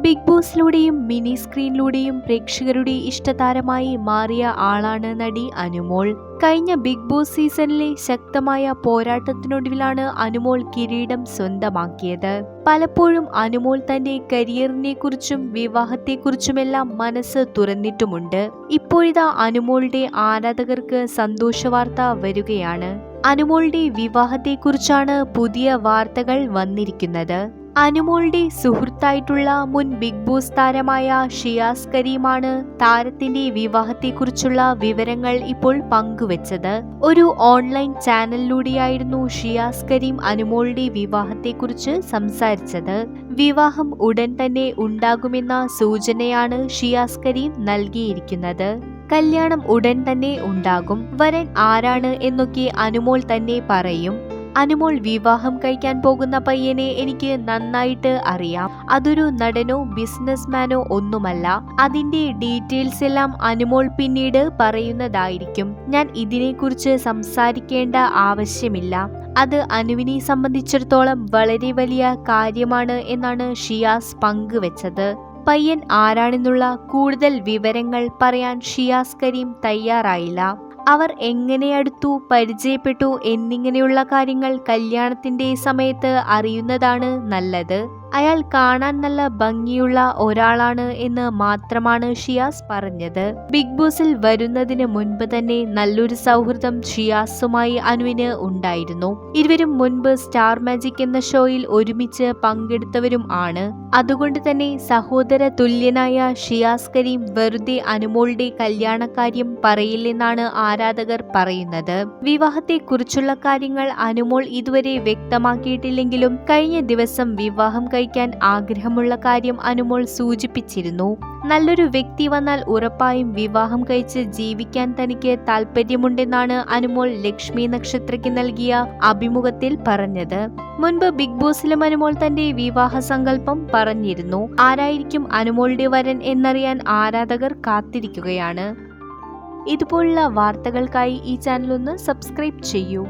Big ബോസിലൂടെയും mini സ്ക്രീനിലൂടെയും പ്രേക്ഷകരുടെ ഇഷ്ടതാരമായി മാറിയ ആളാണ് നടി അനുമോൾ. കഴിഞ്ഞ ബിഗ് ബോസ് സീസണിലെ ശക്തമായ പോരാട്ടത്തിനൊടുവിലാണ് അനുമോൾ കിരീടം സ്വന്തമാക്കിയത്. പലപ്പോഴും അനുമോൾ തന്റെ കരിയറിനെ കുറിച്ചും വിവാഹത്തെക്കുറിച്ചുമെല്ലാം മനസ്സ് തുറന്നിട്ടുമുണ്ട്. ഇപ്പോഴിതാ അനുമോളുടെ ആരാധകർക്ക് സന്തോഷവാർത്ത വരികയാണ്. അനുമോളുടെ വിവാഹത്തെക്കുറിച്ചാണ് പുതിയ വാർത്തകൾ വന്നിരിക്കുന്നത്. അനുമോളുടെ സുഹൃത്തായിട്ടുള്ള മുൻ ബിഗ് ബോസ് താരമായ ഷിയാസ് കരീമാണ് താരത്തിന്റെ വിവാഹത്തെക്കുറിച്ചുള്ള വിവരങ്ങൾ ഇപ്പോൾ പങ്കുവച്ചത്. ഒരു ഓൺലൈൻ ചാനലിലൂടെയായിരുന്നു ഷിയാസ് കരീം അനുമോളുടെ വിവാഹത്തെക്കുറിച്ച് സംസാരിച്ചത്. വിവാഹം ഉടൻ തന്നെ ഉണ്ടാകുമെന്ന സൂചനയാണ് ഷിയാസ് കരീം നൽകിയിരിക്കുന്നത്. കല്യാണം ഉടൻ തന്നെ ഉണ്ടാകും, വരൻ ആരാണ് എന്നൊക്കെ അനുമോൾ തന്നെ പറയും. അനുമോൾ വിവാഹം കഴിക്കാൻ പോകുന്ന പയ്യനെ എനിക്ക് നന്നായിട്ട് അറിയാം. അതൊരു നടനോ ബിസിനസ്മാനോ ഒന്നുമല്ല. അതിന്റെ ഡീറ്റെയിൽസ് എല്ലാം അനുമോൾ പിന്നീട് പറയുന്നതായിരിക്കും. ഞാൻ ഇതിനെക്കുറിച്ച് സംസാരിക്കേണ്ട ആവശ്യമില്ല. അത് അനുവിനെ സംബന്ധിച്ചിടത്തോളം വളരെ വലിയ കാര്യമാണ് എന്നാണ് ഷിയാസ് പങ്കുവച്ചത്. പയ്യൻ ആരാണെന്നുള്ള കൂടുതൽ വിവരങ്ങൾ പറയാൻ ഷിയാസ് കരീം തയ്യാറായില്ല. അവർ എങ്ങനെ അടുത്തു, പരിചയപ്പെട്ടു എന്നിങ്ങനെയുള്ള കാര്യങ്ങൾ കല്യാണത്തിന്റെ സമയത്ത് അറിയുന്നതാണ് നല്ലത്. അയാൾ കാണാൻ നല്ല ഭംഗിയുള്ള ഒരാളാണ് എന്ന് മാത്രമാണ് ഷിയാസ് പറഞ്ഞത്. ബിഗ് ബോസിൽ വരുന്നതിന് മുൻപ് തന്നെ നല്ലൊരു സൗഹൃദം ഷിയാസുമായി അനുവിന് ഉണ്ടായിരുന്നു. ഇരുവരും മുൻപ് സ്റ്റാർ മാജിക് എന്ന ഷോയിൽ ഒരുമിച്ച് പങ്കെടുത്തവരും ആണ്. അതുകൊണ്ട് തന്നെ സഹോദര തുല്യനായ ഷിയാസ് കരീം വെറുതെ അനുമോളുടെ കല്യാണക്കാര്യം പറയില്ലെന്നാണ് ആരാധകർ പറയുന്നത്. വിവാഹത്തെക്കുറിച്ചുള്ള കാര്യങ്ങൾ അനുമോൾ ഇതുവരെ വ്യക്തമാക്കിയിട്ടില്ലെങ്കിലും കഴിഞ്ഞ ദിവസം വിവാഹം കഴിക്കാൻ ആഗ്രഹമുള്ള കാര്യം അനുമോൾ സൂചിപ്പിച്ചിരുന്നു. നല്ലൊരു വ്യക്തി വന്നാൽ ഉറപ്പായും വിവാഹം കഴിച്ച് ജീവിക്കാൻ തനിക്ക് താല്പര്യമുണ്ടെന്നാണ് അനുമോൾ ലക്ഷ്മി നക്ഷത്രയ്ക്ക് നൽകിയ അഭിമുഖത്തിൽ പറഞ്ഞത്. മുൻപ് ബിഗ് ബോസിലും അനുമോൾ തന്റെ വിവാഹ സങ്കല്പം പറഞ്ഞിരുന്നു. ആരായിരിക്കും അനുമോളുടെ വരൻ എന്നറിയാൻ ആരാധകർ കാത്തിരിക്കുകയാണ്. ഇതുപോലുള്ള വാർത്തകൾക്കായി ഈ ചാനൽ ഒന്ന് സബ്സ്ക്രൈബ് ചെയ്യൂ.